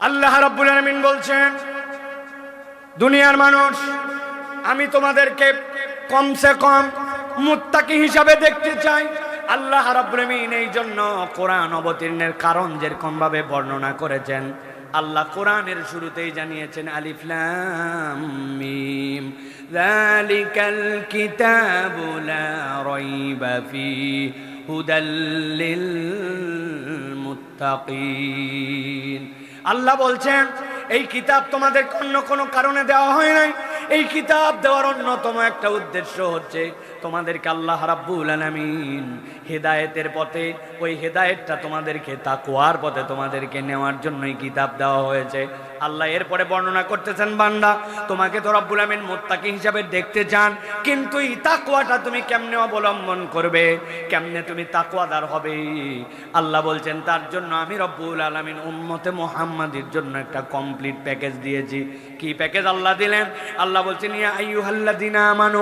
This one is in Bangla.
আল্লাহ রাব্বুল আলামিন বলছেন, দুনিয়ার মানুষ, আমি তোমাদেরকে কমসে কম মুত্তাকি হিসাবে দেখতে চাই। আল্লাহ রাব্বুল আলামিন এই জন্য কোরআন অবতীর্ণের কারণ যেরকম ভাবে বর্ণনা করেছেন, আল্লাহ কোরআনের শুরুতেই জানিয়েছেন আলিফ লাম মিম যালিকাল কিতাবু লা রাইবা ফীহি হুদাল লিল মুত্তাকিন। আল্লাহ বলছেন, এই কিতাব তোমাদের অন্য কোনো কারণে দেওয়া হয় নাই। এই কিতাব দেওয়ার অন্যতম একটা উদ্দেশ্য হচ্ছে তোমাদেরকে আল্লাহ রাব্বুল আলামিন হেদায়েতের পথে, ওই হেদায়েতটা তোমাদেরকে তাকওয়ার পথে তোমাদেরকে নেওয়ার জন্যই কিতাব দেওয়া হয়েছে। আল্লাহ এরপরে বর্ণনা করতেছেন, বান্দা, তোমাকে তো রব্বুল আলামিন মুত্তাকি হিসাবে দেখতে চান, কিন্তু এই তাকওয়াটা তুমি কেমনে অবলম্বন করবে, কেমনে তুমি তাকওয়াদার হবে? আল্লাহ বলছেন, তার জন্য আমি রব্বুল আলামিন উম্মতে মুহাম্মাদের জন্য একটা কমপ্লিট প্যাকেজ দিয়েছি। কি প্যাকেজ আল্লাহ দিলেন? আল্লাহ বলছেন, ইয়া আইয়ুহাল্লাযীনা আমানু